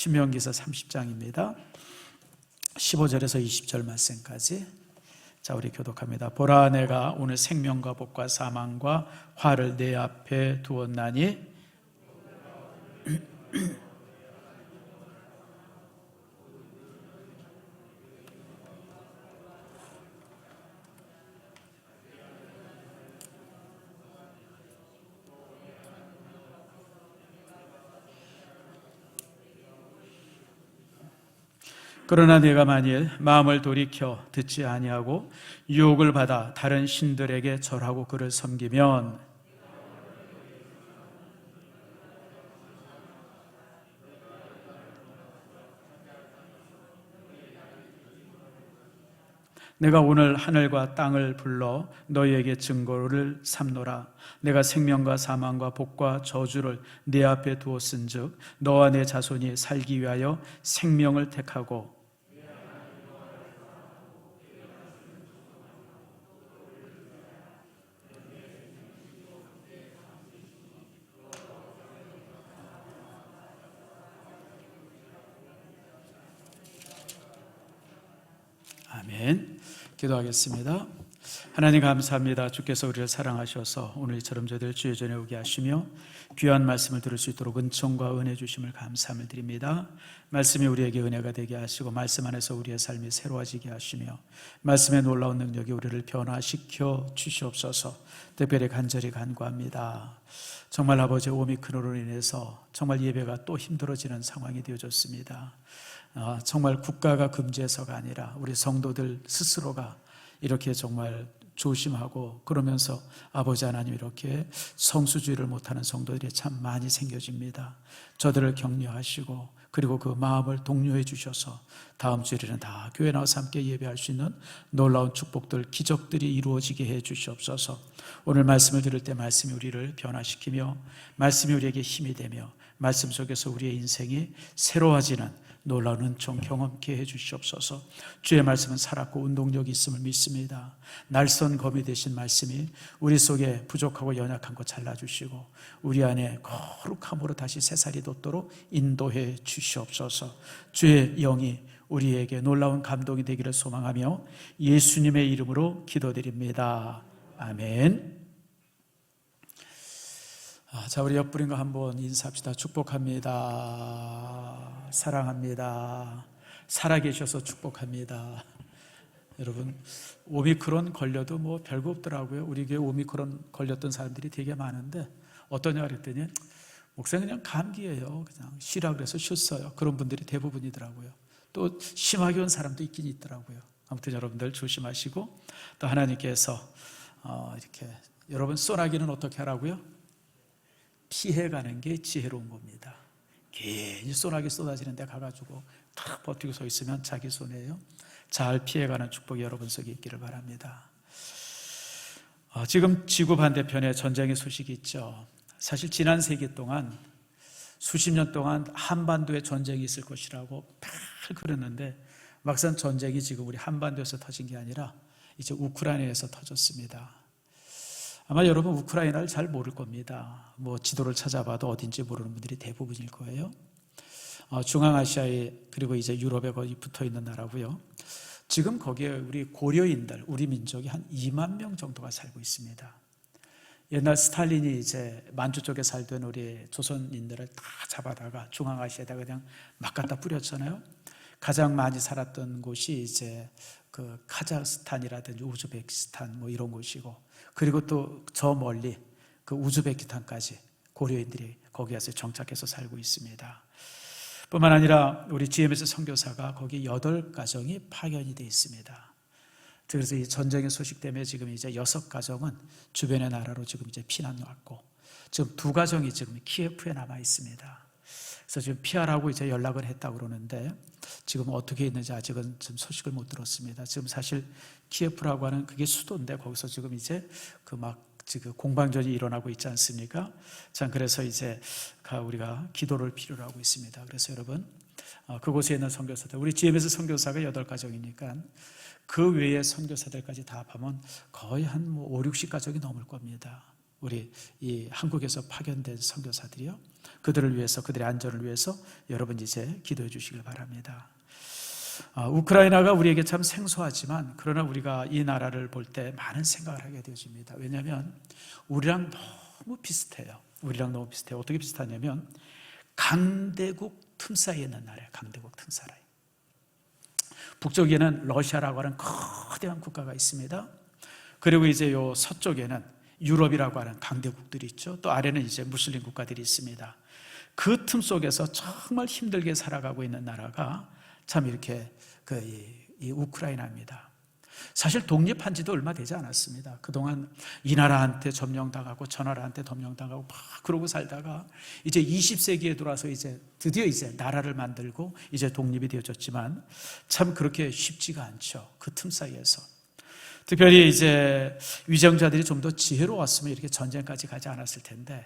신명기서 30장입니다. 15절에서 20절 말씀까지. 자, 우리 교독합니다. 보라, 내가 오늘 생명과 복과 사망과 화를 내 앞에 두었나니 그러나 네가 만일 마음을 돌이켜 듣지 아니하고 유혹을 받아 다른 신들에게 절하고 그를 섬기면 내가 오늘 하늘과 땅을 불러 너희에게 증거를 삼노라. 내가 생명과 사망과 복과 저주를 네 앞에 두었은즉 너와 내 자손이 살기 위하여 생명을 택하고 아멘. 기도하겠습니다. 하나님 감사합니다. 주께서 우리를 사랑하셔서 오늘처럼 저희들 주의 전에 오게 하시며 귀한 말씀을 들을 수 있도록 은총과 은혜 주심을 감사함을 드립니다. 말씀이 우리에게 은혜가 되게 하시고 말씀 안에서 우리의 삶이 새로워지게 하시며 말씀의 놀라운 능력이 우리를 변화시켜 주시옵소서. 특별히 간절히 간구합니다. 정말 아버지 오미크론으로 인해서 정말 예배가 또 힘들어지는 상황이 되어졌습니다. 정말 국가가 금지해서가 아니라 우리 성도들 스스로가 이렇게 정말 조심하고 그러면서 아버지 하나님 이렇게 성수주의를 못하는 성도들이 참 많이 생겨집니다. 저들을 격려하시고 그리고 그 마음을 독려해 주셔서 다음 주일에는 다 교회 나와서 함께 예배할 수 있는 놀라운 축복들, 기적들이 이루어지게 해 주시옵소서. 오늘 말씀을 들을 때 말씀이 우리를 변화시키며 말씀이 우리에게 힘이 되며 말씀 속에서 우리의 인생이 새로워지는 놀라운 은총 경험케 해 주시옵소서. 주의 말씀은 살았고 운동력이 있음을 믿습니다. 날선 검이 되신 말씀이 우리 속에 부족하고 연약한 것 잘라주시고 우리 안에 거룩함으로 다시 새살이 돋도록 인도해 주시옵소서. 주의 영이 우리에게 놀라운 감동이 되기를 소망하며 예수님의 이름으로 기도드립니다. 아멘. 자, 우리 옆분과 한번 인사합시다. 축복합니다. 사랑합니다. 살아계셔서 축복합니다. 여러분, 오미크론 걸려도 뭐 별거 없더라고요. 우리 교회 오미크론 걸렸던 사람들이 되게 많은데 어떠냐 그랬더니 목사님 그냥 감기예요. 그냥 쉬라 그래서 쉬었어요. 그런 분들이 대부분이더라고요. 또 심하게 온 사람도 있긴 있더라고요. 아무튼 여러분들 조심하시고 또 하나님께서 이렇게 여러분 소나기는 어떻게 하라고요? 피해가는 게 지혜로운 겁니다. 괜히 소나기 쏟아지는 데 가가지고 탁 버티고 서 있으면 자기 손해예요. 잘 피해가는 축복이 여러분 속에 있기를 바랍니다. 지금 지구 반대편에 전쟁의 소식이 있죠. 사실 지난 세기 동안 수십 년 동안 한반도에 전쟁이 있을 것이라고 팍 그랬는데 막상 전쟁이 지금 우리 한반도에서 터진 게 아니라 이제 우크라이나에서 터졌습니다. 아마 여러분 우크라이나를 잘 모를 겁니다. 뭐 지도를 찾아봐도 어딘지 모르는 분들이 대부분일 거예요. 중앙아시아에 그리고 이제 유럽에 거의 붙어 있는 나라고요. 지금 거기에 우리 고려인들, 우리 민족이 한 2만 명 정도가 살고 있습니다. 옛날 스탈린이 이제 만주 쪽에 살던 우리 조선인들을 다 잡아다가 중앙아시아에다가 그냥 막 갖다 뿌렸잖아요. 가장 많이 살았던 곳이 이제 그 카자흐스탄이라든지 우즈베키스탄 뭐 이런 곳이고 그리고 또 저 멀리 그 우즈베키스탄까지 고려인들이 거기 와서 정착해서 살고 있습니다. 뿐만 아니라 우리 GMS 선교사가 거기 8가정이 파견이 되어 있습니다. 그래서 이 전쟁의 소식 때문에 지금 이제 6가정은 주변의 나라로 지금 이제 피난 왔고 지금 2가정이 지금 키예프에 남아 있습니다. 그래서 지금 피하라고 이제 연락을 했다고 그러는데 지금 어떻게 있는지 아직은 좀 소식을 못 들었습니다. 지금 사실 키예프라고 하는 그게 수도인데 거기서 지금 이제 지금 공방전이 일어나고 있지 않습니까? 참 그래서 이제 우리가 기도를 필요로 하고 있습니다. 그래서 여러분 그곳에 있는 선교사들 우리 GMS 선교사가 8가정이니까 그 외의 선교사들까지 다 합하면 거의 한 5, 60가정이 넘을 겁니다. 우리 이 한국에서 파견된 선교사들이요. 그들을 위해서, 그들의 안전을 위해서 여러분 이제 기도해 주시길 바랍니다. 우크라이나가 우리에게 참 생소하지만 그러나 우리가 이 나라를 볼 때 많은 생각을 하게 되어집니다. 왜냐하면 우리랑 너무 비슷해요. 어떻게 비슷하냐면 강대국 틈 사이에 있는 나라예요. 강대국 틈 사이에. 북쪽에는 러시아라고 하는 거대한 국가가 있습니다. 그리고 이제 요 서쪽에는 유럽이라고 하는 강대국들이 있죠. 또 아래는 이제 무슬림 국가들이 있습니다. 그 틈 속에서 정말 힘들게 살아가고 있는 나라가 참 이렇게 이 우크라이나입니다. 사실 독립한 지도 얼마 되지 않았습니다. 그동안 이 나라한테 점령당하고 저 나라한테 점령당하고 막 그러고 살다가 이제 20세기에 들어와서 이제 드디어 이제 나라를 만들고 이제 독립이 되어졌지만 참 그렇게 쉽지가 않죠. 그 틈 사이에서. 특별히 이제 위정자들이 좀 더 지혜로웠으면 이렇게 전쟁까지 가지 않았을 텐데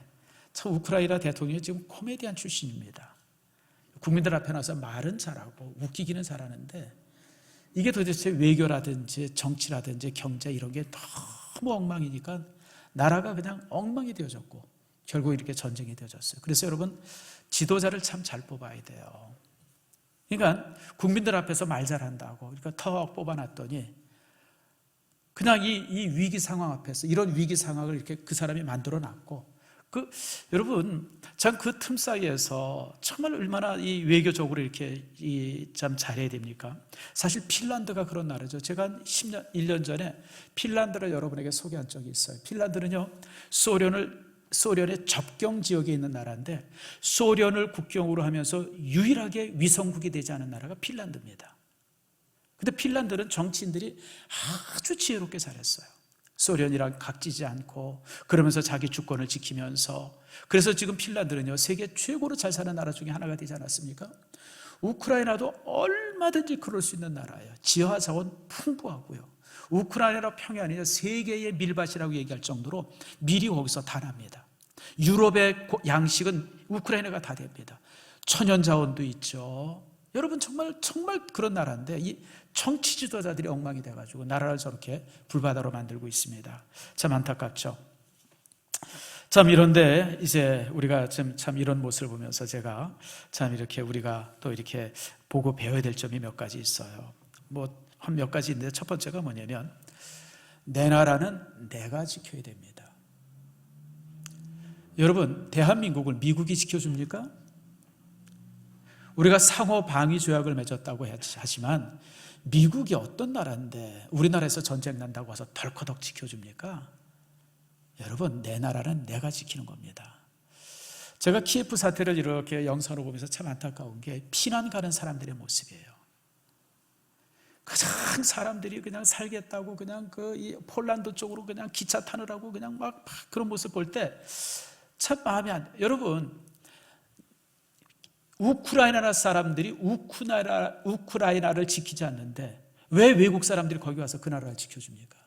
참 우크라이나 대통령이 지금 코미디언 출신입니다. 국민들 앞에 나서 말은 잘하고 웃기기는 잘하는데 이게 도대체 외교라든지 정치라든지 경제 이런 게 너무 엉망이니까 나라가 그냥 엉망이 되어졌고 결국 이렇게 전쟁이 되어졌어요. 그래서 여러분 지도자를 참 잘 뽑아야 돼요. 그러니까 국민들 앞에서 말 잘한다고 그러니까 턱 뽑아놨더니 그냥 이 위기 상황 앞에서 이런 위기 상황을 이렇게 그 사람이 만들어놨고 여러분 참 그 틈 사이에서 정말 얼마나 이 외교적으로 이렇게 참 잘해야 됩니까? 사실 핀란드가 그런 나라죠. 제가 한 1년 전에 핀란드를 여러분에게 소개한 적이 있어요. 핀란드는요 소련의 접경 지역에 있는 나라인데 소련을 국경으로 하면서 유일하게 위성국이 되지 않은 나라가 핀란드입니다. 근데 핀란드는 정치인들이 아주 지혜롭게 잘했어요. 소련이랑 각지지 않고 그러면서 자기 주권을 지키면서 그래서 지금 핀란드는요 세계 최고로 잘 사는 나라 중에 하나가 되지 않았습니까? 우크라이나도 얼마든지 그럴 수 있는 나라예요. 지하 자원 풍부하고요. 우크라이나 평야는요 세계의 밀밭이라고 얘기할 정도로 밀이 거기서 다 납니다. 유럽의 양식은 우크라이나가 다 됩니다. 천연 자원도 있죠. 여러분 정말 그런 나라인데 이 정치 지도자들이 엉망이 돼가지고 나라를 저렇게 불바다로 만들고 있습니다. 참 안타깝죠. 참 이런데 이제 우리가 참 이런 모습을 보면서 제가 참 이렇게 우리가 또 이렇게 보고 배워야 될 점이 몇 가지 있어요. 뭐 한 몇 가지 있는데 첫 번째가 뭐냐면 내 나라는 내가 지켜야 됩니다. 여러분 대한민국을 미국이 지켜줍니까? 우리가 상호 방위 조약을 맺었다고 하지만 미국이 어떤 나라인데 우리나라에서 전쟁 난다고 해서 덜커덕 지켜줍니까? 여러분 내 나라는 내가 지키는 겁니다. 제가 키예프 사태를 이렇게 영상으로 보면서 참 안타까운 게 피난 가는 사람들의 모습이에요. 그냥 사람들이 그냥 살겠다고 그냥 이 폴란드 쪽으로 그냥 기차 타느라고 그냥 막 그런 모습 볼 때 참 마음이 안 돼요. 여러분 우크라이나 사람들이 우크라이나를 지키지 않는데 왜 외국 사람들이 거기 와서 그 나라를 지켜줍니까?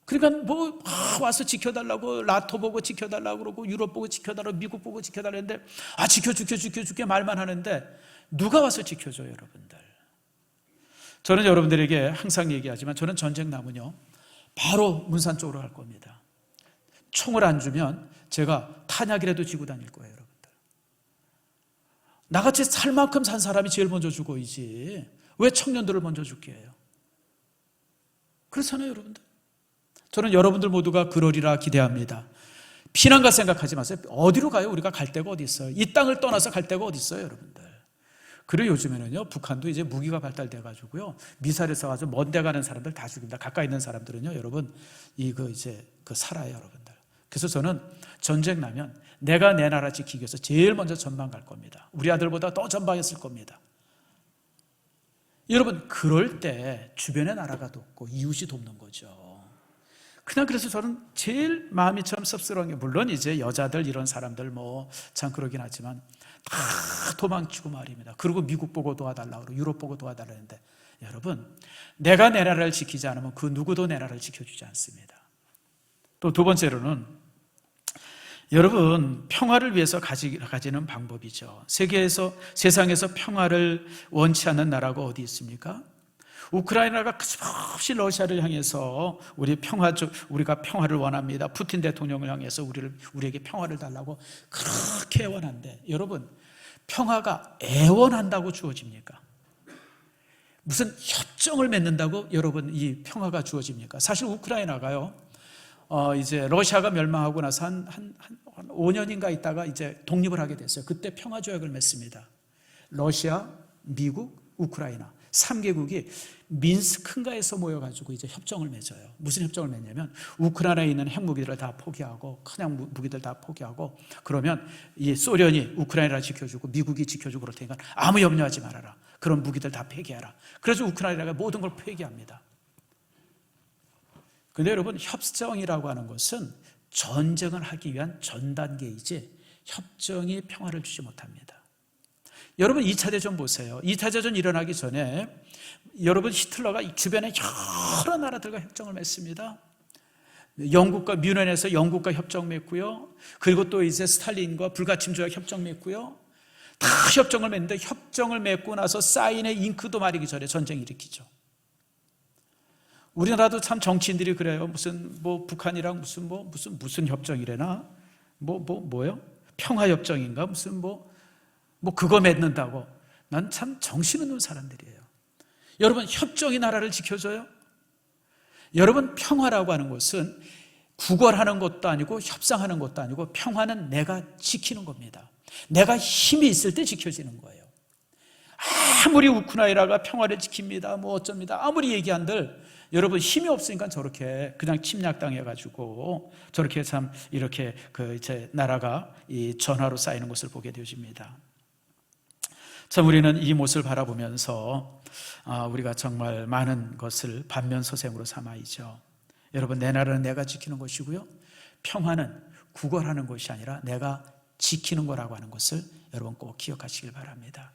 그러니까 뭐 와서 지켜달라고 나토 보고 지켜달라고 그러고 유럽 보고 지켜달라고 미국 보고 지켜달라는데 지켜줄게 말만 하는데 누가 와서 지켜줘요 여러분들? 저는 여러분들에게 항상 얘기하지만 저는 전쟁 나면요 바로 문산 쪽으로 갈 겁니다. 총을 안 주면 제가 탄약이라도 지고 다닐 거예요 여러분들. 나같이 살 만큼 산 사람이 제일 먼저 죽어야지 왜 청년들을 먼저 죽게 해요? 그렇잖아요 여러분들. 저는 여러분들 모두가 그러리라 기대합니다. 피난가 생각하지 마세요. 어디로 가요? 우리가 갈 데가 어디 있어요? 이 땅을 떠나서 갈 데가 어디 있어요 여러분들. 그리고 요즘에는요 북한도 이제 무기가 발달돼 가지고요 미사일을 쏴가지고 먼데 가는 사람들 다 죽입니다. 가까이 있는 사람들은요 여러분 살아요 여러분들. 그래서 저는 전쟁 나면 내가 내 나라 지키기 위해서 제일 먼저 전방 갈 겁니다. 우리 아들보다 더 전방했을 겁니다. 여러분 그럴 때 주변의 나라가 돕고 이웃이 돕는 거죠. 그냥 그래서 저는 제일 마음이 참 씁쓸한 게 물론 이제 여자들 이런 사람들 뭐 참 그러긴 하지만 다 도망치고 말입니다. 그리고 미국 보고 도와달라고 그러고 유럽 보고 도와달라는데 여러분 내가 내 나라를 지키지 않으면 그 누구도 내 나라를 지켜주지 않습니다. 또 두 번째로는 여러분 평화를 위해서 가지는 방법이죠. 세상에서 평화를 원치 않는 나라가 어디 있습니까? 우크라이나가 끊임없이 러시아를 향해서 우리가 평화를 원합니다. 푸틴 대통령을 향해서 우리에게 평화를 달라고 그렇게 애원한데, 여러분, 평화가 애원한다고 주어집니까? 무슨 협정을 맺는다고 여러분 이 평화가 주어집니까? 사실 우크라이나가요, 이제 러시아가 멸망하고 나서 한 5년인가 있다가 이제 독립을 하게 됐어요. 그때 평화조약을 맺습니다. 러시아, 미국, 우크라이나 3개국이 민스크인가에서 모여가지고 이제 협정을 맺어요. 무슨 협정을 맺냐면, 우크라이나에 있는 핵무기들을 다 포기하고, 큰 무기들 다 포기하고, 그러면 이 소련이 우크라이나를 지켜주고 미국이 지켜주고 그럴 테니까 아무 염려하지 말아라. 그런 무기들 다 폐기하라. 그래서 우크라이나가 모든 걸 폐기합니다. 근데 여러분, 협정이라고 하는 것은 전쟁을 하기 위한 전 단계이지 협정이 평화를 주지 못합니다. 여러분, 2차 대전 보세요. 2차 대전 일어나기 전에 여러분, 히틀러가 주변에 여러 나라들과 협정을 맺습니다. 영국과 뮌헨에서 영국과 협정 맺고요. 그리고 또 이제 스탈린과 불가침 조약 협정 맺고요. 다 협정을 맺는데, 협정을 맺고 나서 사인의 잉크도 마르기 전에 전쟁 일으키죠. 우리나라도 참 정치인들이 그래요. 북한이랑 무슨 협정이래나? 뭐요? 평화협정인가? 그거 맺는다고. 난 참 정신없는 사람들이에요. 여러분, 협정이 나라를 지켜줘요? 여러분, 평화라고 하는 것은 구걸하는 것도 아니고 협상하는 것도 아니고, 평화는 내가 지키는 겁니다. 내가 힘이 있을 때 지켜지는 거예요. 아무리 우크라이나가 평화를 지킵니다, 어쩝니다, 아무리 얘기한들, 여러분, 힘이 없으니까 저렇게 그냥 침략당해가지고 저렇게 참 이렇게 이제 나라가 이 전화로 쌓이는 것을 보게 되어집니다. 참, 우리는 이 모습을 바라보면서 우리가 정말 많은 것을 반면서생으로 삼아야죠. 여러분, 내 나라는 내가 지키는 것이고요, 평화는 구걸하는 것이 아니라 내가 지키는 거라고 하는 것을 여러분 꼭 기억하시길 바랍니다.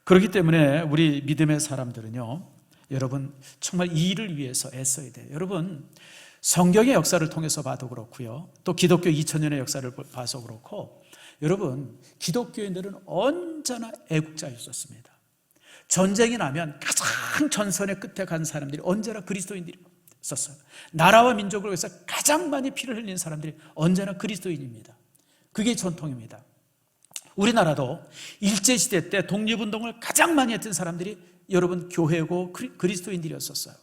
그렇기 때문에 우리 믿음의 사람들은요, 여러분, 정말 이 일을 위해서 애써야 돼요. 여러분, 성경의 역사를 통해서 봐도 그렇고요, 또 기독교 2000년의 역사를 봐서 그렇고, 여러분, 기독교인들은 언제나 애국자였었습니다. 전쟁이 나면 가장 전선의 끝에 간 사람들이 언제나 그리스도인들이 있었어요. 나라와 민족을 위해서 가장 많이 피를 흘린 사람들이 언제나 그리스도인입니다. 그게 전통입니다. 우리나라도 일제시대 때 독립운동을 가장 많이 했던 사람들이 여러분 교회고 그리스도인들이었었어요.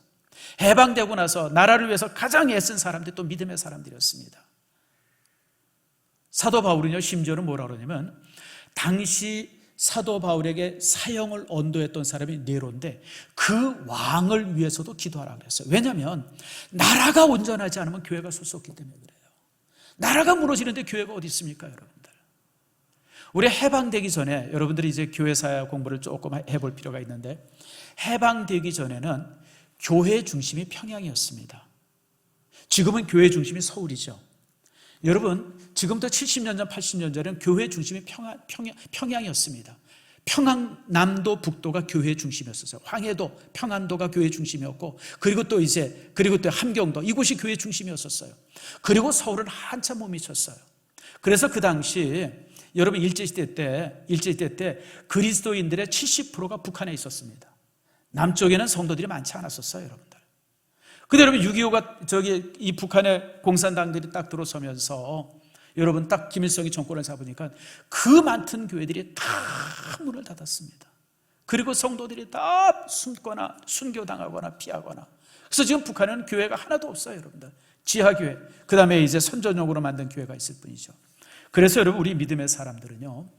해방되고 나서 나라를 위해서 가장 애쓴 사람들이 또 믿음의 사람들이었습니다. 사도 바울은요, 심지어는 뭐라 그러냐면, 당시 사도 바울에게 사형을 언도했던 사람이 네로인데 그 왕을 위해서도 기도하라고 그랬어요. 왜냐하면 나라가 온전하지 않으면 교회가 설 수 없기 때문에 그래요. 나라가 무너지는데 교회가 어디 있습니까, 여러분들? 우리 해방되기 전에, 여러분들이 이제 교회사 공부를 조금 해볼 필요가 있는데, 해방되기 전에는 교회 중심이 평양이었습니다. 지금은 교회 중심이 서울이죠. 여러분, 지금부터 70년 전, 80년 전에는 교회 중심이 평양이었습니다. 평안남도, 북도가 교회 중심이었어요. 황해도, 평안도가 교회 중심이었고, 그리고 또 함경도, 이곳이 교회 중심이었었어요. 그리고 서울은 한참 못 미쳤어요. 그래서 그 당시 여러분, 일제시대 때 그리스도인들의 70%가 북한에 있었습니다. 남쪽에는 성도들이 많지 않았었어요, 여러분들. 근데 여러분, 6.25가 이 북한의 공산당들이 딱 들어서면서 여러분 딱 김일성이 정권을 잡으니까 그 많던 교회들이 다 문을 닫았습니다. 그리고 성도들이 다 숨거나 순교당하거나 피하거나. 그래서 지금 북한에는 교회가 하나도 없어요, 여러분들. 지하교회, 그 다음에 이제 선전용으로 만든 교회가 있을 뿐이죠. 그래서 여러분, 우리 믿음의 사람들은요,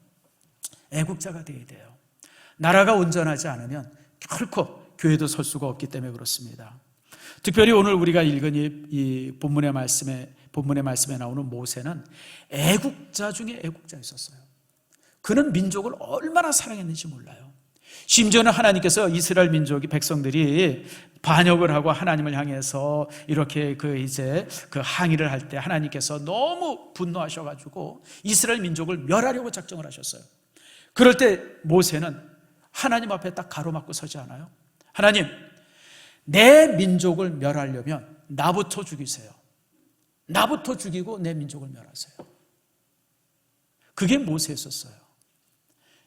애국자가 되어야 돼요. 나라가 온전하지 않으면 결코 교회도 설 수가 없기 때문에 그렇습니다. 특별히 오늘 우리가 읽은 이 본문의 말씀에 나오는 모세는 애국자 중에 애국자였었어요. 그는 민족을 얼마나 사랑했는지 몰라요. 심지어는 하나님께서 이스라엘 민족이, 백성들이 반역을 하고 하나님을 향해서 이렇게 항의를 할 때 하나님께서 너무 분노하셔가지고 이스라엘 민족을 멸하려고 작정을 하셨어요. 그럴 때 모세는 하나님 앞에 딱 가로막고 서지 않아요? 하나님, 내 민족을 멸하려면 나부터 죽이세요. 나부터 죽이고 내 민족을 멸하세요. 그게 모세였었어요.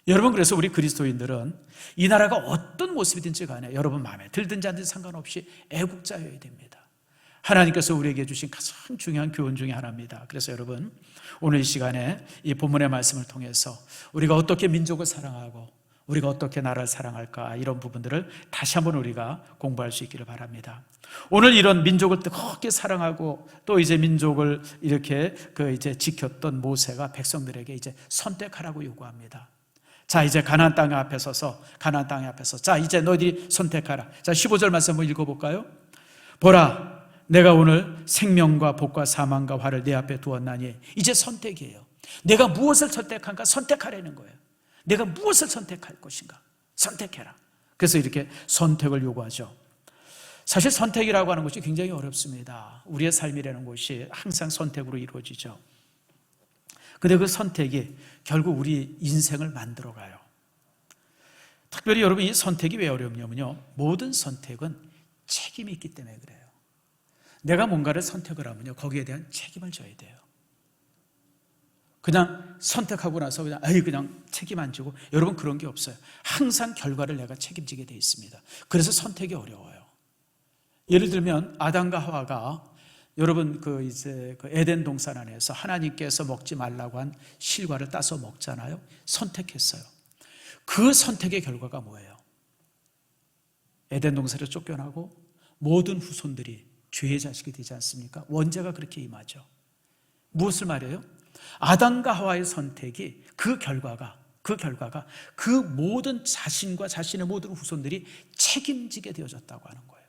여러분, 그래서 우리 그리스도인들은 이 나라가 어떤 모습이든지 간에 여러분 마음에 들든지 안 들든지 상관없이 애국자여야 됩니다. 하나님께서 우리에게 주신 가장 중요한 교훈 중에 하나입니다. 그래서 여러분, 오늘 이 시간에 이 본문의 말씀을 통해서 우리가 어떻게 민족을 사랑하고 우리가 어떻게 나라를 사랑할까, 이런 부분들을 다시 한번 우리가 공부할 수 있기를 바랍니다. 오늘 이런 민족을 뜨겁게 사랑하고 또 이제 민족을 이렇게 이제 지켰던 모세가 백성들에게 이제 선택하라고 요구합니다. 자, 이제 가나안 땅 앞에 서서 자, 이제 너희들이 선택하라. 자, 15절 말씀 한번 읽어볼까요? 보라, 내가 오늘 생명과 복과 사망과 화를 내 앞에 두었나니. 이제 선택이에요. 내가 무엇을 선택한가 선택하라는 거예요. 내가 무엇을 선택할 것인가 선택해라. 그래서 이렇게 선택을 요구하죠. 사실 선택이라고 하는 것이 굉장히 어렵습니다. 우리의 삶이라는 것이 항상 선택으로 이루어지죠. 근데 그 선택이 결국 우리 인생을 만들어가요. 특별히 여러분, 이 선택이 왜 어렵냐면요, 모든 선택은 책임이 있기 때문에 그래요. 내가 뭔가를 선택을 하면요, 거기에 대한 책임을 져야 돼요. 그냥 선택하고 나서 그냥 책임 안 지고, 여러분 그런 게 없어요. 항상 결과를 내가 책임지게 돼 있습니다. 그래서 선택이 어려워요. 예를 들면 아담과 하와가 여러분 이제 에덴 동산 안에서 하나님께서 먹지 말라고 한 실과를 따서 먹잖아요. 선택했어요. 그 선택의 결과가 뭐예요? 에덴 동산을 쫓겨나고 모든 후손들이 죄의 자식이 되지 않습니까? 원죄가 그렇게 임하죠. 무엇을 말해요? 아담과 하와의 선택이 그 결과가 그 모든 자신과 자신의 모든 후손들이 책임지게 되어졌다고 하는 거예요.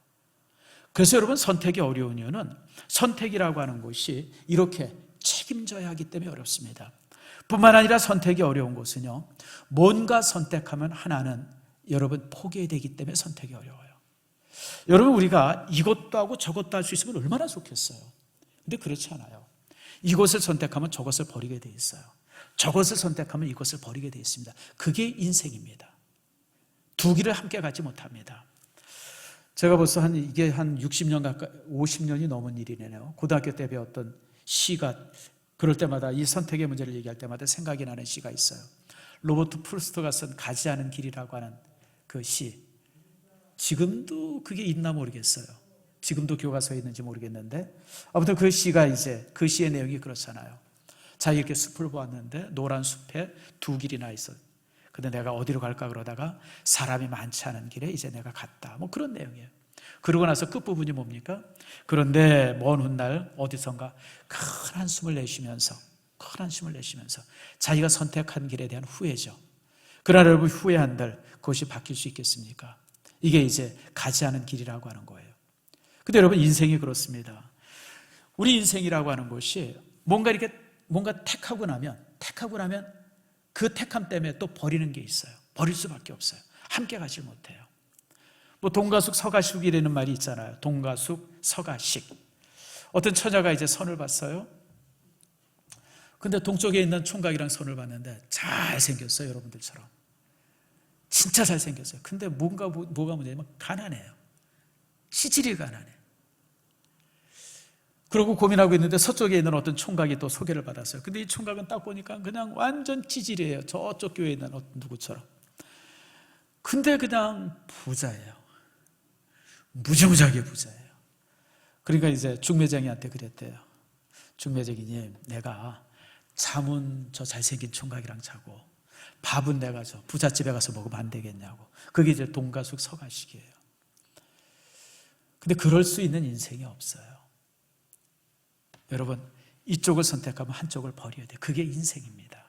그래서 여러분, 선택이 어려운 이유는 선택이라고 하는 것이 이렇게 책임져야 하기 때문에 어렵습니다. 뿐만 아니라 선택이 어려운 것은요, 뭔가 선택하면 하나는 여러분 포기해야 되기 때문에 선택이 어려워요. 여러분, 우리가 이것도 하고 저것도 할 수 있으면 얼마나 좋겠어요. 근데 그렇지 않아요. 이것을 선택하면 저것을 버리게 돼 있어요. 저것을 선택하면 이것을 버리게 돼 있습니다. 그게 인생입니다. 두 길을 함께 가지 못합니다. 제가 벌써 이게 한 60년 가까이 50년이 넘은 일이네요. 고등학교 때 배웠던 시가, 그럴 때마다 이 선택의 문제를 얘기할 때마다 생각이 나는 시가 있어요. 로버트 프루스트가 쓴 가지 않은 길이라고 하는 그 시. 지금도 그게 있나 모르겠어요. 지금도 교과서에 있는지 모르겠는데, 아무튼 그 시가 이제 그 시의 내용이 그렇잖아요. 자, 이렇게 숲을 보았는데 노란 숲에 두 길이나 있어. 근데 내가 어디로 갈까 그러다가 사람이 많지 않은 길에 이제 내가 갔다. 뭐 그런 내용이에요. 그러고 나서 끝부분이 뭡니까? 그런데 먼 훗날 어디선가 큰 한숨을 내쉬면서 자기가 선택한 길에 대한 후회죠. 그러나 여러분, 후회한들 그것이 바뀔 수 있겠습니까? 이게 이제 가지 않은 길이라고 하는 거예요. 근데 여러분, 인생이 그렇습니다. 우리 인생이라고 하는 것이 뭔가 택하고 나면 그 택함 때문에 또 버리는 게 있어요. 버릴 수밖에 없어요. 함께 가지 못해요. 뭐 동가숙 서가식이라는 말이 있잖아요. 동가숙 서가식. 어떤 처자가 이제 선을 봤어요. 근데 동쪽에 있는 총각이랑 선을 봤는데 잘생겼어요. 여러분들처럼 진짜 잘생겼어요. 근데 뭐가 문제냐면 가난해요. 시질이 가난해. 그러고 고민하고 있는데 서쪽에 있는 어떤 총각이 또 소개를 받았어요. 근데 이 총각은 딱 보니까 그냥 완전 찌질이에요. 저쪽 교회에 있는 어떤 누구처럼. 근데 그냥 부자예요. 무지무지하게 부자예요. 그러니까 이제 중매쟁이한테 그랬대요. 중매쟁이님, 내가 잠은 저 잘생긴 총각이랑 자고 밥은 내가 저 부잣집에 가서 먹으면 안 되겠냐고. 그게 이제 동가숙 서가식이에요. 근데 그럴 수 있는 인생이 없어요. 여러분, 이쪽을 선택하면 한쪽을 버려야 돼요. 그게 인생입니다.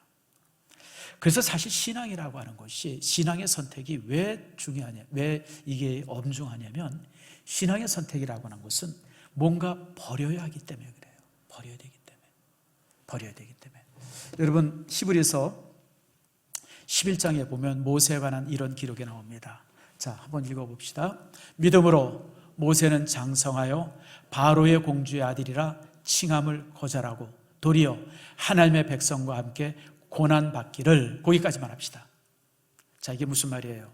그래서 사실 신앙이라고 하는 것이, 신앙의 선택이 왜 중요하냐, 왜 이게 엄중하냐면, 신앙의 선택이라고 하는 것은 뭔가 버려야 하기 때문에 그래요. 버려야 되기 때문에. 여러분, 히브리서 11장에 보면 모세에 관한 이런 기록이 나옵니다. 자, 한번 읽어봅시다. 믿음으로 모세는 장성하여 바로의 공주의 아들이라 칭함을 거절하고 도리어 하나님의 백성과 함께 고난받기를, 거기까지만 합시다. 자, 이게 무슨 말이에요?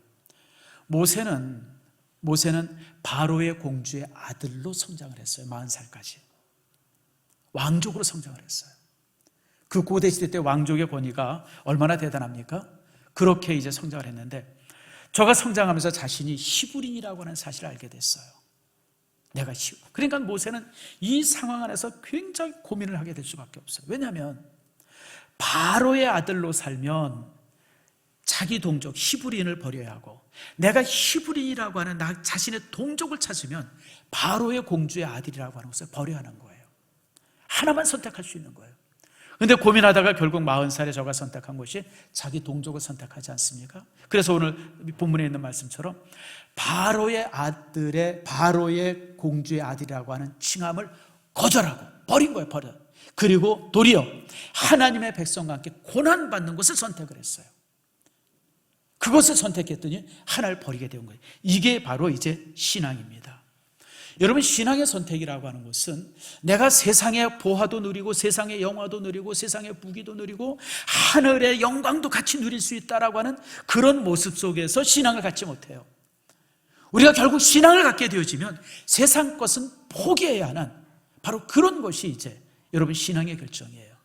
모세는 바로의 공주의 아들로 성장을 했어요. 40살까지 왕족으로 성장을 했어요. 그 고대 시대 때 왕족의 권위가 얼마나 대단합니까? 그렇게 이제 성장을 했는데, 저가 성장하면서 자신이 히브리인이라고 하는 사실을 알게 됐어요. 내가 그러니까 모세는 이 상황 안에서 굉장히 고민을 하게 될 수밖에 없어요. 왜냐하면 바로의 아들로 살면 자기 동족 히브리인을 버려야 하고, 내가 히브리인이라고 하는 나 자신의 동족을 찾으면 바로의 공주의 아들이라고 하는 것을 버려야 하는 거예요. 하나만 선택할 수 있는 거예요. 그런데 고민하다가 결국 40살에 저가 선택한 것이 자기 동족을 선택하지 않습니까? 그래서 오늘 본문에 있는 말씀처럼 바로의 공주의 아들이라고 하는 칭함을 거절하고 버린 거예요. 버려. 그리고 도리어 하나님의 백성과 함께 고난받는 것을 선택을 했어요. 그것을 선택했더니 하나를 버리게 된 거예요. 이게 바로 이제 신앙입니다. 여러분, 신앙의 선택이라고 하는 것은 내가 세상의 보화도 누리고 세상의 영화도 누리고 세상의 부귀도 누리고 하늘의 영광도 같이 누릴 수 있다라고 하는 그런 모습 속에서 신앙을 갖지 못해요. 우리가 결국 신앙을 갖게 되어지면 세상 것은 포기해야 하는 바로 그런 것이 이제 여러분 신앙의 결정이에요.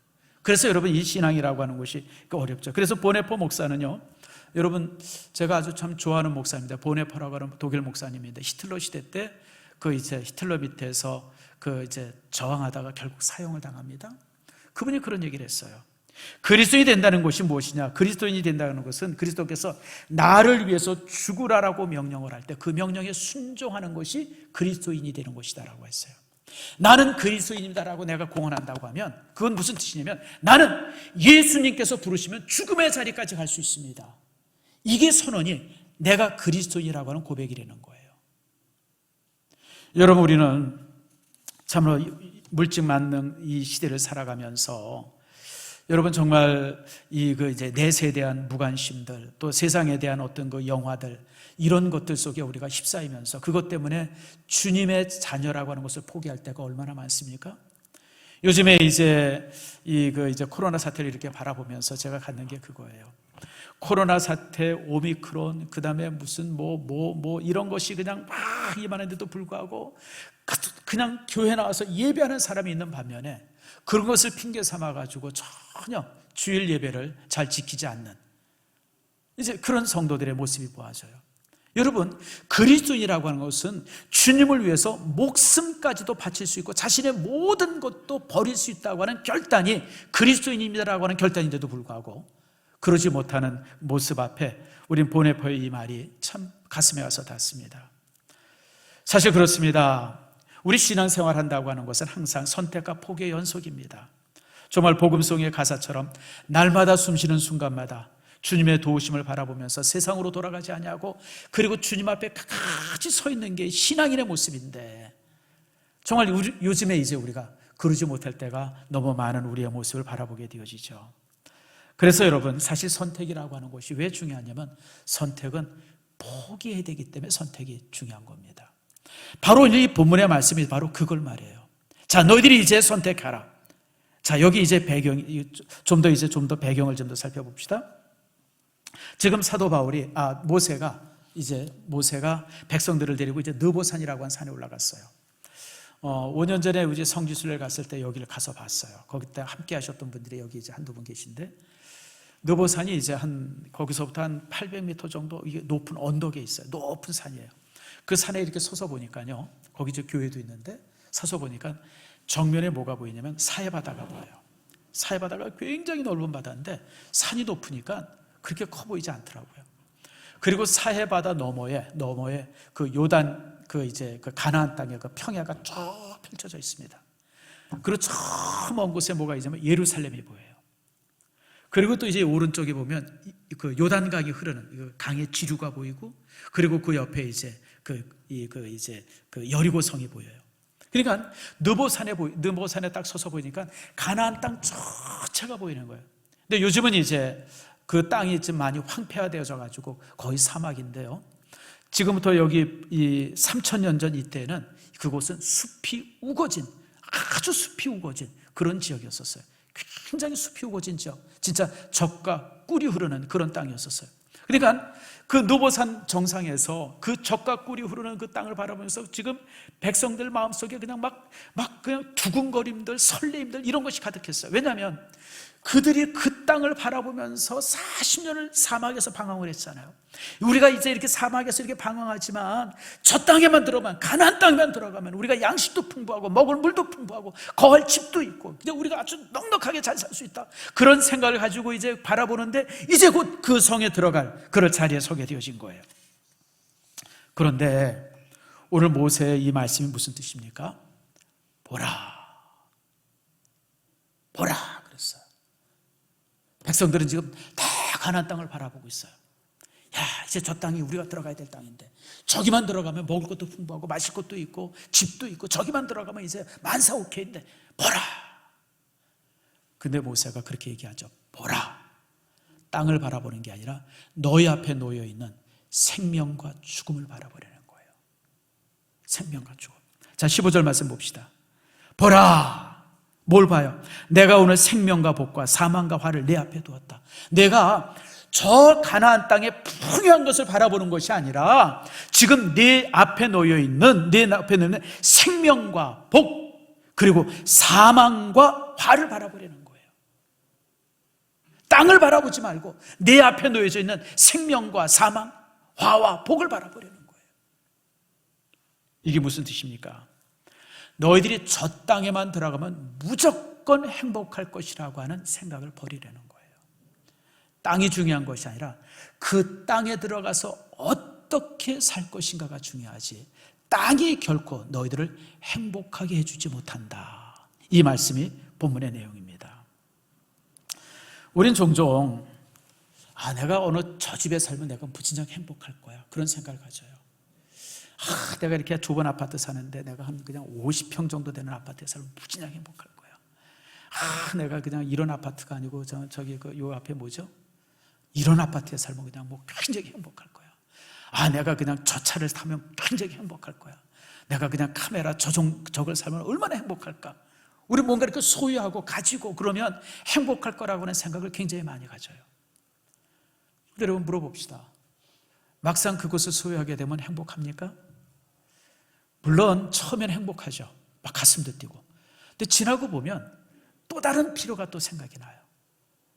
그래서 여러분 이 신앙이라고 하는 것이 어렵죠. 그래서 보네포 목사는요, 여러분 제가 아주 참 좋아하는 목사입니다. 보네포라고 하는 독일 목사님인데, 히틀러 시대 때 그 이제 히틀러 밑에서 그 이제 저항하다가 결국 사형을 당합니다. 그분이 그런 얘기를 했어요. 그리스도인이 된다는 것이 무엇이냐? 그리스도인이 된다는 것은 그리스도께서 나를 위해서 죽으라라고 명령을 할 때 그 명령에 순종하는 것이 그리스도인이 되는 것이다라고 했어요. 나는 그리스도인이다라고 내가 공언한다고 하면 그건 무슨 뜻이냐면, 나는 예수님께서 부르시면 죽음의 자리까지 갈 수 있습니다. 이게 선언이 내가 그리스도인이라고 하는 고백이라는 거예요. 여러분, 우리는 참으로 물질 만능 이 시대를 살아가면서 여러분 정말 이제 내세에 대한 무관심들, 또 세상에 대한 어떤 그 영화들, 이런 것들 속에 우리가 휩싸이면서 그것 때문에 주님의 자녀라고 하는 것을 포기할 때가 얼마나 많습니까? 요즘에 이제 이제 코로나 사태를 이렇게 바라보면서 제가 갖는 게 그거예요. 코로나 사태, 오미크론, 그 다음에 무슨 이런 것이 그냥 막 임하는데도 불구하고 그냥 교회 나와서 예배하는 사람이 있는 반면에 그런 것을 핑계 삼아가지고 전혀 주일 예배를 잘 지키지 않는 이제 그런 성도들의 모습이 보아져요. 여러분, 그리스도인이라고 하는 것은 주님을 위해서 목숨까지도 바칠 수 있고 자신의 모든 것도 버릴 수 있다고 하는 결단이 그리스도인입니다라고 하는 결단인데도 불구하고 그러지 못하는 모습 앞에 우린 보네포의 이 말이 참 가슴에 와서 닿습니다. 사실 그렇습니다. 우리 신앙생활 한다고 하는 것은 항상 선택과 포기의 연속입니다. 정말 복음송의 가사처럼 날마다 숨쉬는 순간마다 주님의 도우심을 바라보면서 세상으로 돌아가지 아니하고, 그리고 주님 앞에 같이 서 있는 게 신앙인의 모습인데, 정말 요즘에 이제 우리가 그러지 못할 때가 너무 많은 우리의 모습을 바라보게 되어지죠. 그래서 여러분, 사실 선택이라고 하는 것이 왜 중요하냐면 선택은 포기해야 되기 때문에 선택이 중요한 겁니다. 바로 이 본문의 말씀이 바로 그걸 말해요. 자, 너희들이 이제 선택하라. 자, 여기 이제 좀 더 배경을 좀 더 살펴봅시다. 지금 사도 바울이 모세가 백성들을 데리고 이제 느보산이라고 한 산에 올라갔어요. 5년 전에 이제 성지순례를 갔을 때 여기를 가서 봤어요. 거기 때 함께 하셨던 분들이 여기 이제 한두 분 계신데, 느보산이 이제 거기서부터 한 800m 정도 이게 높은 언덕에 있어요. 높은 산이에요. 그 산에 이렇게 서서 보니까요, 거기 저 교회도 있는데 서서 보니까 정면에 뭐가 보이냐면 사해바다가 보여요. 사해바다가 굉장히 넓은 바다인데 산이 높으니까 그렇게 커 보이지 않더라고요. 그리고 사해바다 너머에 그 요단 그 가나안 땅의 그 평야가 쭉 펼쳐져 있습니다. 그리고 저 먼 곳에 뭐가 있냐면 예루살렘이 보여요. 그리고 또 이제 오른쪽에 보면 그 요단강이 흐르는 강의 지류가 보이고, 그리고 그 옆에 이제 그 여리고성이 보여요. 그러니까 느보산에 딱 서서 보니까 가나안 땅 전체가 보이는 거예요. 근데 요즘은 이제 그 땅이 좀 많이 황폐화되어져 가지고 거의 사막인데요. 지금부터 여기 3,000년 전 이때는 그곳은 숲이 우거진, 아주 숲이 우거진 그런 지역이었었어요. 굉장히 숲이 우거진 지역, 진짜 젖과 꿀이 흐르는 그런 땅이었었어요. 그러니까 그 느보산 정상에서 그 젖과 꿀이 흐르는 그 땅을 바라보면서 지금 백성들 마음속에 그냥 그냥 두근거림들, 설레임들 이런 것이 가득했어요. 왜냐하면 그들이 그 땅을 바라보면서 40년을 사막에서 방황을 했잖아요. 우리가 이제 이렇게 사막에서 이렇게 방황하지만 저 땅에만 들어가면, 가나안 땅에만 들어가면 우리가 양식도 풍부하고 먹을 물도 풍부하고 거할 집도 있고 이제 우리가 아주 넉넉하게 잘 살 수 있다, 그런 생각을 가지고 이제 바라보는데 이제 곧 그 성에 들어갈 그럴 자리에 서게 되어진 거예요. 그런데 오늘 모세의 이 말씀이 무슨 뜻입니까? 보라, 보라 그랬어요. 백성들은 지금 다 가나안 땅을 바라보고 있어요. 야, 이제 저 땅이 우리가 들어가야 될 땅인데, 저기만 들어가면 먹을 것도 풍부하고 마실 것도 있고 집도 있고, 저기만 들어가면 이제 만사오케인데 보라. 근데 모세가 그렇게 얘기하죠. 보라, 땅을 바라보는 게 아니라 너희 앞에 놓여있는 생명과 죽음을 바라보려는 거예요. 생명과 죽음. 자, 15절 말씀 봅시다. 보라, 뭘 봐요? 내가 오늘 생명과 복과 사망과 화를 내 앞에 두었다. 내가 저 가나안 땅의 풍요한 것을 바라보는 것이 아니라 지금 내 앞에 놓여있는 생명과 복, 그리고 사망과 화를 바라보려는 거예요. 땅을 바라보지 말고 내 앞에 놓여져 있는 생명과 사망, 화와 복을 바라보려는 거예요. 이게 무슨 뜻입니까? 너희들이 저 땅에만 들어가면 무조건 행복할 것이라고 하는 생각을 버리려는 거예요. 땅이 중요한 것이 아니라 그 땅에 들어가서 어떻게 살 것인가가 중요하지, 땅이 결코 너희들을 행복하게 해주지 못한다. 이 말씀이 본문의 내용입니다. 우린 종종 내가 어느 저 집에 살면 내가 무진장 행복할 거야, 그런 생각을 가져요. 내가 이렇게 좁은 아파트 사는데 내가 한 그냥 50평 정도 되는 아파트에 살면 무진장 행복할 거야. 내가 그냥 이런 아파트가 아니고 저기 요 앞에 뭐죠? 이런 아파트에 살면 그냥 뭐 굉장히 행복할 거야. 내가 그냥 저 차를 타면 굉장히 행복할 거야. 내가 그냥 카메라 저걸 살면 얼마나 행복할까. 우리 뭔가 이렇게 소유하고 가지고 그러면 행복할 거라고 하는 생각을 굉장히 많이 가져요. 여러분 물어봅시다. 막상 그것을 소유하게 되면 행복합니까? 물론 처음엔 행복하죠. 막 가슴도 뛰고. 근데 지나고 보면 또 다른 필요가 또 생각이 나요.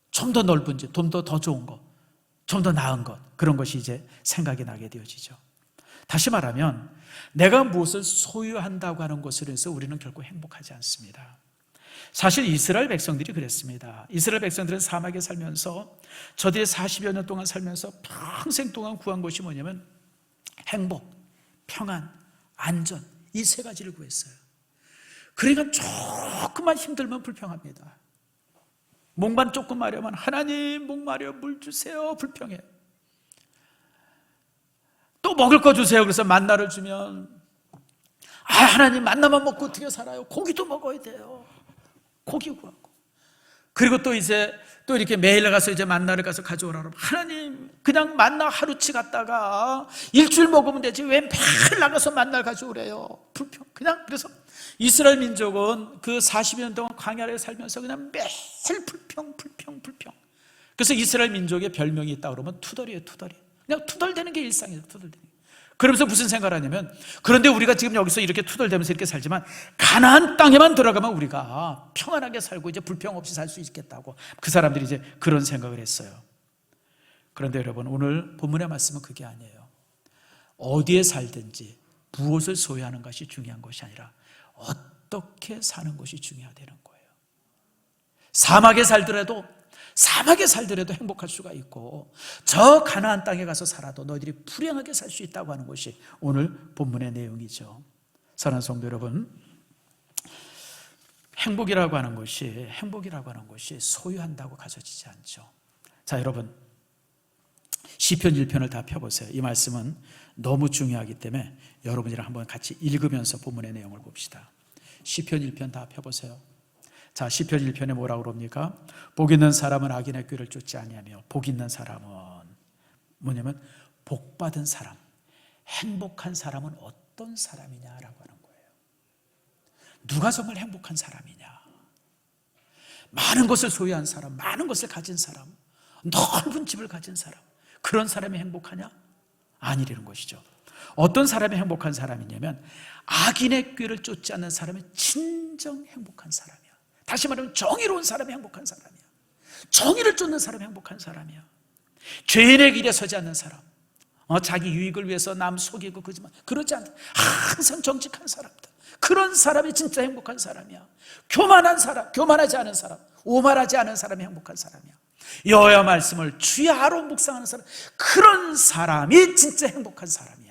좀 더 넓은 집, 좀 더 좋은 것, 좀 더 나은 것, 그런 것이 이제 생각이 나게 되어지죠. 다시 말하면 내가 무엇을 소유한다고 하는 것으로 해서 우리는 결코 행복하지 않습니다. 사실 이스라엘 백성들이 그랬습니다. 이스라엘 백성들은 사막에 살면서, 저들이 40여 년 동안 살면서 평생 동안 구한 것이 뭐냐면 행복, 평안, 안전, 이 세 가지를 구했어요. 그러니까 조금만 힘들면 불평합니다. 목만 조금 마려면 하나님 목 마려 물 주세요, 불평해. 또 먹을 거 주세요. 그래서 만나를 주면 하나님 만나만 먹고 어떻게 살아요? 고기도 먹어야 돼요. 고기 구하고. 그리고 또 이렇게 매일 나가서 이제 만나를 가서 가져오라 그러면 하나님 그냥 만나 하루치 갔다가 일주일 먹으면 되지 왜 매일 나가서 만나를 가져오래요? 불평. 그냥 그래서 이스라엘 민족은 그 40년 동안 광야를 살면서 그냥 매일 불평. 그래서 이스라엘 민족의 별명이 있다 그러면 투덜이에요, 투덜이. 그냥 투덜대는 게 일상이에요, 투덜대는 게. 그러면서 무슨 생각을 하냐면, 그런데 우리가 지금 여기서 이렇게 투덜대면서 이렇게 살지만 가나안 땅에만 들어가면 우리가 평안하게 살고 이제 불평 없이 살 수 있겠다고 그 사람들이 이제 그런 생각을 했어요. 그런데 여러분, 오늘 본문의 말씀은 그게 아니에요. 어디에 살든지 무엇을 소유하는 것이 중요한 것이 아니라 어떻게 사는 것이 중요하다는 거예요. 사막에 살더라도 행복할 수가 있고, 저 가나안 땅에 가서 살아도 너희들이 불행하게 살 수 있다고 하는 것이 오늘 본문의 내용이죠. 사랑하는 성도 여러분, 행복이라고 하는 것이 소유한다고 가져지지 않죠. 자, 여러분 시편 1편을 다 펴보세요. 이 말씀은 너무 중요하기 때문에 여러분이랑 한번 같이 읽으면서 본문의 내용을 봅시다. 시편 1편 다 펴보세요. 자, 시편 1편에 뭐라고 그럽니까? 복 있는 사람은 악인의 꾀를 쫓지 아니하며, 복 있는 사람은 뭐냐면 복 받은 사람, 행복한 사람은 어떤 사람이냐라고 하는 거예요. 누가 정말 행복한 사람이냐? 많은 것을 소유한 사람, 많은 것을 가진 사람, 넓은 집을 가진 사람, 그런 사람이 행복하냐? 아니라는 것이죠. 어떤 사람이 행복한 사람이냐면 악인의 꾀를 쫓지 않는 사람이 진정 행복한 사람이야. 다시 말하면 정의로운 사람이 행복한 사람이야. 정의를 쫓는 사람이 행복한 사람이야. 죄인의 길에 서지 않는 사람, 자기 유익을 위해서 남 속이고 그러지만 그러지 않는 항상 정직한 사람들, 그런 사람이 진짜 행복한 사람이야. 교만한 사람, 교만하지 않은 사람, 오만하지 않은 사람이 행복한 사람이야. 여호와 말씀을 주의 하루 묵상하는 사람, 그런 사람이 진짜 행복한 사람이야.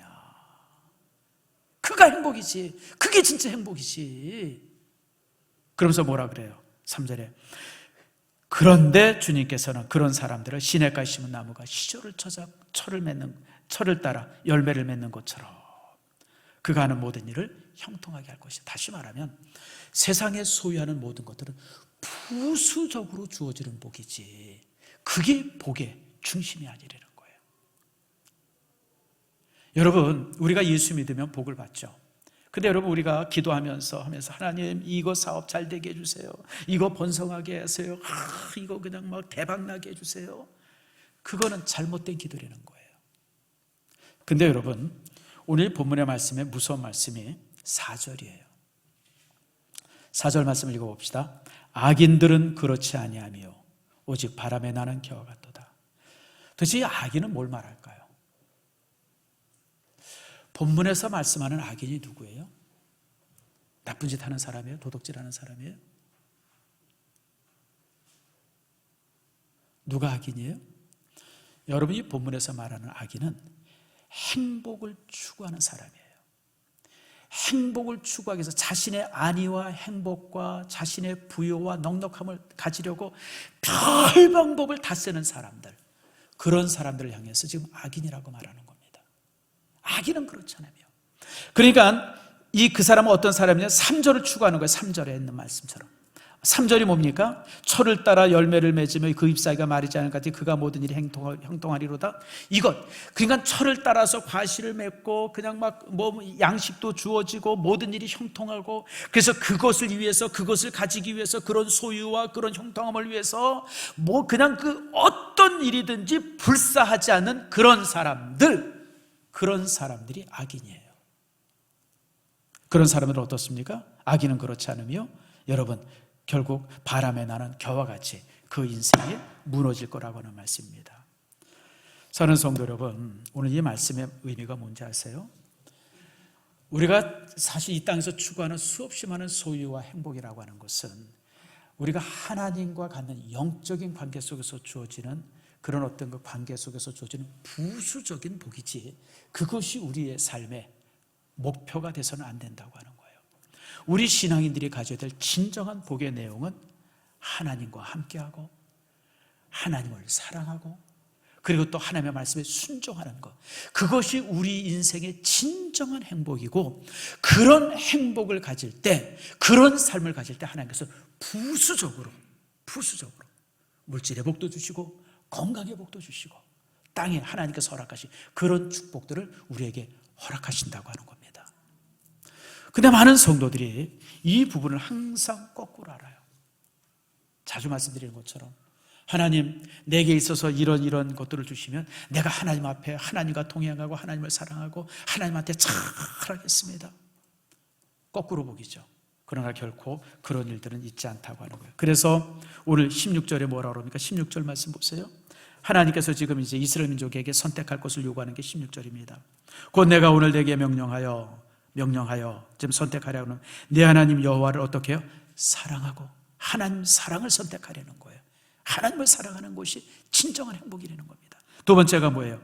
그가 행복이지. 그게 진짜 행복이지. 그러면서 뭐라 그래요? 3절에 그런데 주님께서는 그런 사람들을 시냇가에 심은 나무가 시절을 찾아 철을 따라 열매를 맺는 것처럼 그가 하는 모든 일을 형통하게 할 것이다. 다시 말하면 세상에 소유하는 모든 것들은 부수적으로 주어지는 복이지 그게 복의 중심이 아니라는 거예요. 여러분, 우리가 예수 믿으면 복을 받죠. 근데 여러분, 우리가 기도하면서 하나님 이거 사업 잘 되게 해주세요, 이거 번성하게 하세요, 이거 그냥 막 대박나게 해주세요, 그거는 잘못된 기도라는 거예요. 근데 여러분, 오늘 본문의 말씀에 무서운 말씀이 4절이에요 4절 말씀을 읽어봅시다. 악인들은 그렇지 아니하며 오직 바람에 나는 겨와 같도다. 도대체 이 악인은 뭘 말할까요? 본문에서 말씀하는 악인이 누구예요? 나쁜 짓 하는 사람이에요? 도둑질하는 사람이에요? 누가 악인이에요? 여러분이 본문에서 말하는 악인은 행복을 추구하는 사람이에요. 행복을 추구하기 위해서 자신의 안위와 행복과 자신의 부요와 넉넉함을 가지려고 별 방법을 다 쓰는 사람들, 그런 사람들을 향해서 지금 악인이라고 말하는 겁니다. 악인은 그렇잖아요. 그러니까 그 사람은 어떤 사람이냐? 3절을 추구하는 거예요. 3절에 있는 말씀처럼. 3절이 뭡니까? 철을 따라 열매를 맺으며 그 잎사귀가 마르지 않을 같이 그가 모든 일이 형통하리로다. 이것, 그러니까 철을 따라서 과실을 맺고 그냥 막 양식도 주어지고 모든 일이 형통하고, 그래서 그것을 위해서, 그것을 가지기 위해서, 그런 소유와 그런 형통함을 위해서 그냥 그 어떤 일이든지 불사하지 않는 그런 사람들, 그런 사람들이 악인이에요. 그런 사람들은 어떻습니까? 악인은 그렇지 않으며 여러분, 결국 바람에 나는 겨와 같이 그 인생이 무너질 거라고 하는 말씀입니다. 사랑하는 성도 여러분, 오늘 이 말씀의 의미가 뭔지 아세요? 우리가 사실 이 땅에서 추구하는 수없이 많은 소유와 행복이라고 하는 것은 우리가 하나님과 갖는 영적인 관계 속에서 주어지는 그런 어떤 그 관계 속에서 주어지는 부수적인 복이지, 그것이 우리의 삶의 목표가 돼서는 안 된다고 하는 거예요. 우리 신앙인들이 가져야 될 진정한 복의 내용은 하나님과 함께하고 하나님을 사랑하고 그리고 또 하나님의 말씀에 순종하는 것, 그것이 우리 인생의 진정한 행복이고, 그런 행복을 가질 때, 그런 삶을 가질 때 하나님께서 부수적으로 물질의 복도 주시고 건강의 복도 주시고 땅에 하나님께서 허락하신 그런 축복들을 우리에게 허락하신다고 하는 겁니다. 근데 많은 성도들이 이 부분을 항상 거꾸로 알아요. 자주 말씀드리는 것처럼 하나님, 내게 있어서 이런 것들을 주시면 내가 하나님 앞에 하나님과 동행하고 하나님을 사랑하고 하나님한테 잘하겠습니다. 거꾸로 보기죠. 그러나 결코 그런 일들은 있지 않다고 하는 거예요. 그래서 오늘 16절에 뭐라고 합니까? 16절 말씀 보세요. 하나님께서 지금 이제 이스라엘 민족에게 선택할 것을 요구하는 게 16절입니다. 곧 내가 오늘 내게 명령하여 지금 선택하려고 하는 내 하나님 여호와를 어떻게 해요? 사랑하고 하나님 사랑을 선택하려는 거예요. 하나님을 사랑하는 것이 진정한 행복이라는 겁니다. 두 번째가 뭐예요?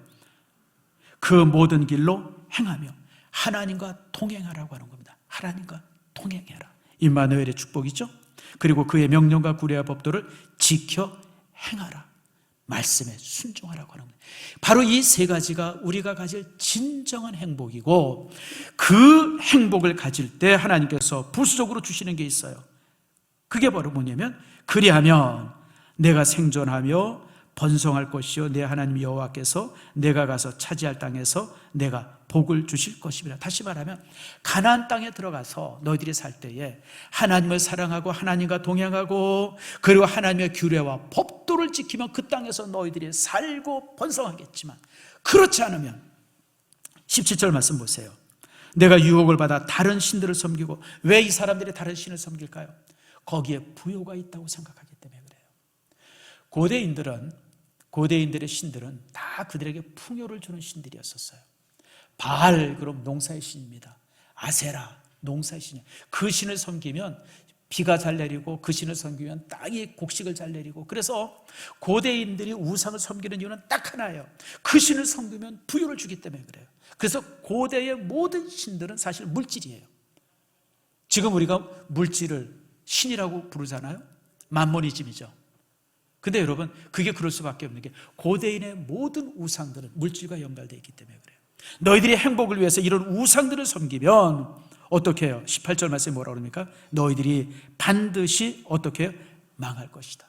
그 모든 길로 행하며 하나님과 동행하라고 하는 겁니다. 하나님과 동행해라. 임마누엘의 축복이죠. 그리고 그의 명령과 구례와 법도를 지켜 행하라. 말씀에 순종하라고 하는 거예요. 바로 이 세 가지가 우리가 가질 진정한 행복이고, 그 행복을 가질 때 하나님께서 부수적으로 주시는 게 있어요. 그게 바로 뭐냐면, 그리하면 내가 생존하며 번성할 것이요 내 하나님 여호와께서 내가 가서 차지할 땅에서 내가 복을 주실 것입니다. 다시 말하면 가나안 땅에 들어가서 너희들이 살 때에 하나님을 사랑하고 하나님과 동행하고 그리고 하나님의 규례와 법도를 지키면 그 땅에서 너희들이 살고 번성하겠지만, 그렇지 않으면 17절 말씀 보세요. 내가 유혹을 받아 다른 신들을 섬기고, 왜 이 사람들이 다른 신을 섬길까요? 거기에 부요가 있다고 생각하기 때문에 그래요. 고대인들의 신들은 다 그들에게 풍요를 주는 신들이었었어요. 바알, 그럼 농사의 신입니다. 아세라, 농사의 신이에요. 그 신을 섬기면 비가 잘 내리고, 그 신을 섬기면 땅이 곡식을 잘 내리고, 그래서 고대인들이 우상을 섬기는 이유는 딱 하나예요. 그 신을 섬기면 부유를 주기 때문에 그래요. 그래서 고대의 모든 신들은 사실 물질이에요. 지금 우리가 물질을 신이라고 부르잖아요. 만모니즘이죠. 근데 여러분, 그게 그럴 수밖에 없는 게 고대인의 모든 우상들은 물질과 연관되어 있기 때문에 그래요. 너희들이 행복을 위해서 이런 우상들을 섬기면 어떻게 해요? 18절 말씀에 뭐라고 그럽니까? 너희들이 반드시 어떻게 해요? 망할 것이다.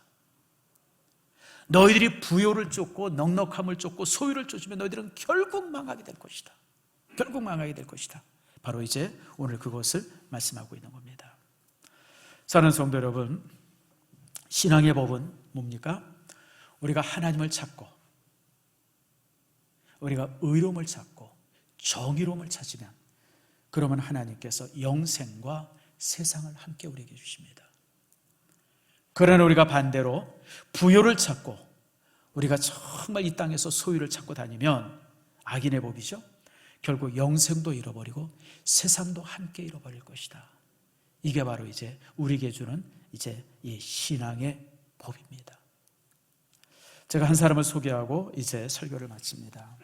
너희들이 부요를 쫓고 넉넉함을 쫓고 소유를 쫓으면 너희들은 결국 망하게 될 것이다. 결국 망하게 될 것이다. 바로 이제 오늘 그것을 말씀하고 있는 겁니다. 사랑하는 성도 여러분, 신앙의 법은 뭡니까? 우리가 하나님을 찾고, 우리가 의로움을 찾고 정의로움을 찾으면, 그러면 하나님께서 영생과 세상을 함께 우리에게 주십니다. 그러나 우리가 반대로 부요를 찾고 우리가 정말 이 땅에서 소유를 찾고 다니면 악인의 법이죠. 결국 영생도 잃어버리고 세상도 함께 잃어버릴 것이다. 이게 바로 이제 우리에게 주는 이제 이 신앙의 법입니다. 제가 한 사람을 소개하고 이제 설교를 마칩니다.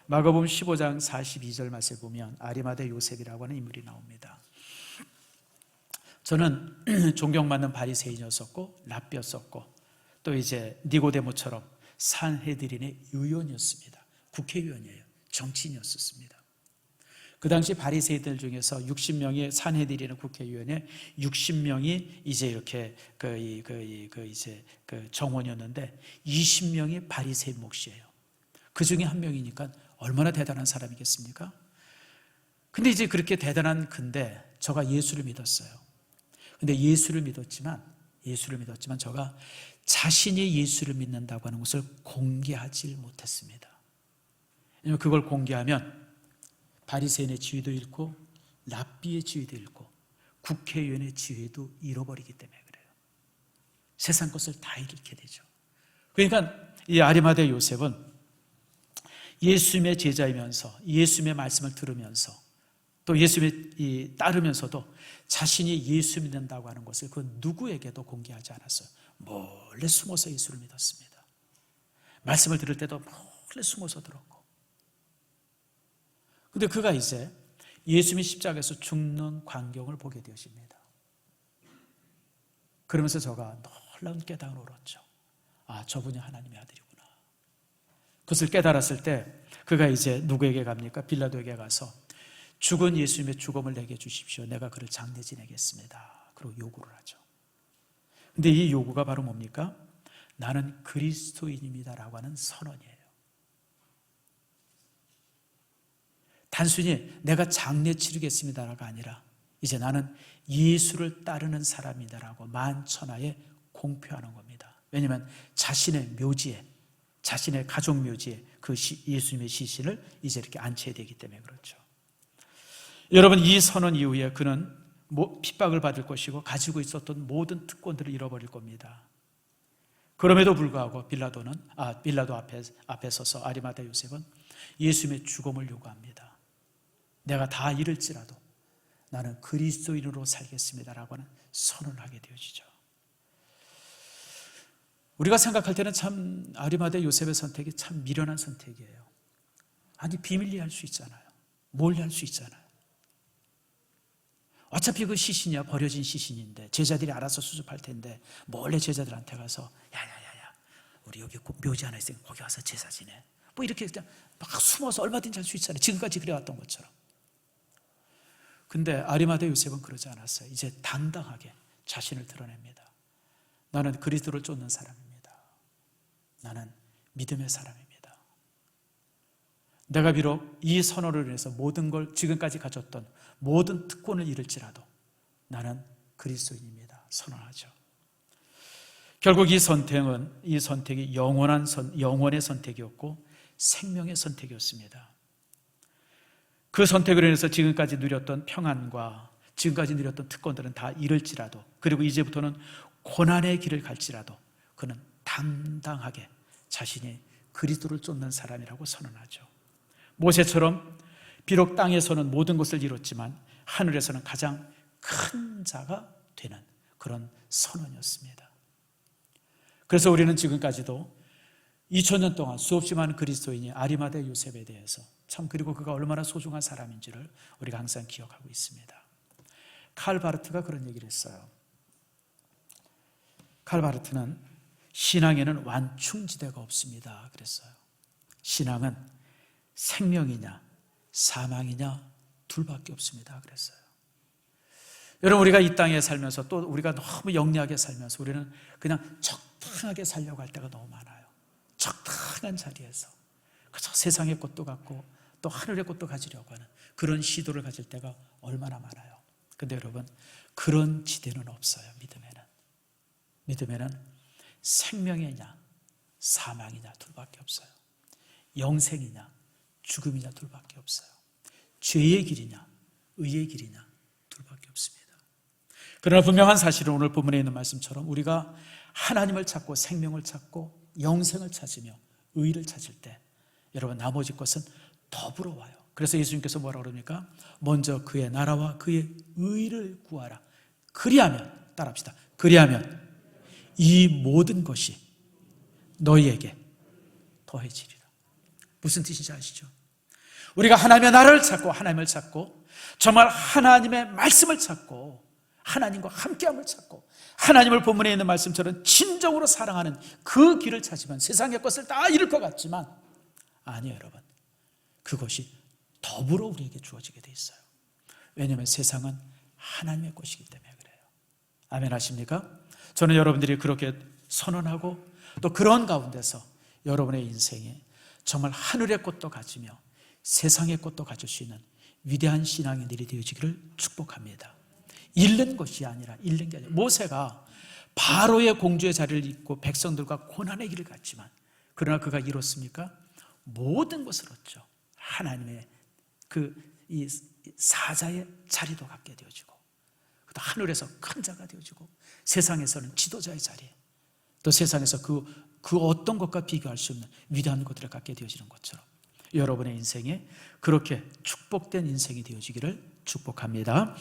마가복음 15장 42절 말씀에 보면 아리마대 요셉이라고 하는 인물이 나옵니다. 저는 존경받는 바리새인이었었고 랍비였었고 또 이제 니고데모처럼 산헤드린의 의원이었습니다. 국회의원이에요. 정치인이었습니다. 그 당시 바리새인들 중에서 60명의 산헤드린의 국회의원에 60명이 이제 이렇게 그 정원이었는데 20명이 바리새인 몫이에요. 그 중에 한 명이니까 얼마나 대단한 사람이겠습니까? 근데 이제 그렇게 대단한 근데 저가 예수를 믿었어요. 근데 예수를 믿었지만 저가 자신이 예수를 믿는다고 하는 것을 공개하지 못했습니다. 왜냐하면 그걸 공개하면 바리새인의 지위도 잃고 랍비의 지위도 잃고 국회의원의 지위도 잃어버리기 때문에 그래요. 세상 것을 다 잃게 되죠. 그러니까 이 아리마대 요셉은 예수님의 제자이면서 예수님의 말씀을 들으면서 또 예수님에 따르면서도 자신이 예수 믿는다고 하는 것을 그 누구에게도 공개하지 않았어요. 몰래 숨어서 예수를 믿었습니다. 말씀을 들을 때도 몰래 숨어서 들었고, 근데 그가 이제 예수님이 십자가에서 죽는 광경을 보게 되었습니다. 그러면서 저가 놀라운 깨달음을 얻었죠. 아, 저분이 하나님의 아들이구나. 그것을 깨달았을 때 그가 이제 누구에게 갑니까? 빌라도에게 가서 죽은 예수님의 죽음을 내게 주십시오. 내가 그를 장례 지내겠습니다. 그리고 요구를 하죠. 근데 이 요구가 바로 뭡니까? 나는 그리스도인입니다라고 하는 선언이에요. 단순히 내가 장례 치르겠습니다가 아니라 이제 나는 예수를 따르는 사람이다라고 만천하에 공표하는 겁니다. 왜냐하면 자신의 묘지에, 자신의 가족 묘지에 그 예수님의 시신을 이제 이렇게 안치해야 되기 때문에 그렇죠. 여러분, 이 선언 이후에 그는 핍박을 받을 것이고 가지고 있었던 모든 특권들을 잃어버릴 겁니다. 그럼에도 불구하고 빌라도 앞에 서서 아리마대 요셉은 예수님의 죽음을 요구합니다. 내가 다 잃을지라도 나는 그리스도인으로 살겠습니다라고 하는 선언을 하게 되어지죠. 우리가 생각할 때는 참 아리마대 요셉의 선택이 참 미련한 선택이에요. 아니, 비밀리에 할 수 있잖아요. 몰래 할 수 있잖아요. 어차피 그 시신이야 버려진 시신인데 제자들이 알아서 수습할 텐데 몰래 제자들한테 가서 야야야야 우리 여기 묘지 하나 있으니까 거기 와서 제사 지내, 뭐 이렇게 그냥 막 숨어서 얼마든지 할 수 있잖아요. 지금까지 그래왔던 것처럼. 근데 아리마대 요셉은 그러지 않았어요. 이제 당당하게 자신을 드러냅니다. 나는 그리스도를 쫓는 사람입니다. 나는 믿음의 사람입니다. 내가 비록 이 선언을 위해서 모든 걸 지금까지 가졌던 모든 특권을 잃을지라도 나는 그리스도인입니다. 선언하죠. 결국 이 선택이 영원의 선택이었고 생명의 선택이었습니다. 그 선택으로 인해서 지금까지 누렸던 평안과 지금까지 누렸던 특권들은 다 잃을지라도, 그리고 이제부터는 고난의 길을 갈지라도 그는 당당하게 자신이 그리스도를 쫓는 사람이라고 선언하죠. 모세처럼 비록 땅에서는 모든 것을 이뤘지만 하늘에서는 가장 큰 자가 되는 그런 선언이었습니다. 그래서 우리는 지금까지도 2000년 동안 수없이 많은 그리스도인이 아리마대 요셉에 대해서 참 그리고 그가 얼마나 소중한 사람인지를 우리가 항상 기억하고 있습니다. 칼 바르트가 그런 얘기를 했어요. 칼 바르트는 신앙에는 완충지대가 없습니다 그랬어요. 신앙은 생명이냐 사망이냐 둘밖에 없습니다 그랬어요. 여러분, 우리가 이 땅에 살면서 또 우리가 너무 영리하게 살면서 우리는 그냥 적당하게 살려고 할 때가 너무 많아요. 적당한 자리에서 그저 세상의 것도 갖고 또 하늘의 것도 가지려고 하는 그런 시도를 가질 때가 얼마나 많아요. 근데 여러분, 그런 지대는 없어요. 믿음에는 생명이냐 사망이냐 둘밖에 없어요. 영생이냐 죽음이냐 둘밖에 없어요. 죄의 길이냐 의의 길이냐 둘밖에 없습니다. 그러나 분명한 사실은 오늘 본문에 있는 말씀처럼 우리가 하나님을 찾고 생명을 찾고 영생을 찾으며 의를 찾을 때 여러분 나머지 것은 더불어 와요. 그래서 예수님께서 뭐라고 그럽니까? 먼저 그의 나라와 그의 의를 구하라. 그리하면, 따라합시다. 그리하면 이 모든 것이 너희에게 더해지리라. 무슨 뜻인지 아시죠? 우리가 하나님의 나라를 찾고 하나님을 찾고 정말 하나님의 말씀을 찾고 하나님과 함께함을 찾고 하나님을 본문에 있는 말씀처럼 진정으로 사랑하는 그 길을 찾으면 세상의 것을 다 잃을 것 같지만 아니에요 여러분. 그것이 더불어 우리에게 주어지게 돼 있어요. 왜냐하면 세상은 하나님의 것이기 때문에 그래요. 아멘 하십니까? 저는 여러분들이 그렇게 선언하고 또 그런 가운데서 여러분의 인생에 정말 하늘의 꽃도 가지며 세상의 꽃도 가질 수 있는 위대한 신앙인들이 되어지기를 축복합니다. 잃는 것이 아니라 잃는 게 아니라 모세가 바로의 공주의 자리를 잇고 백성들과 고난의 길을 갔지만 그러나 그가 이뤘습니까? 모든 것을 얻죠. 하나님의 이 사자의 자리도 갖게 되어지고 또 하늘에서 큰 자가 되어지고 세상에서는 지도자의 자리 또 세상에서 그 어떤 것과 비교할 수 없는 위대한 것들을 갖게 되어지는 것처럼 여러분의 인생에 그렇게 축복된 인생이 되어지기를 축복합니다.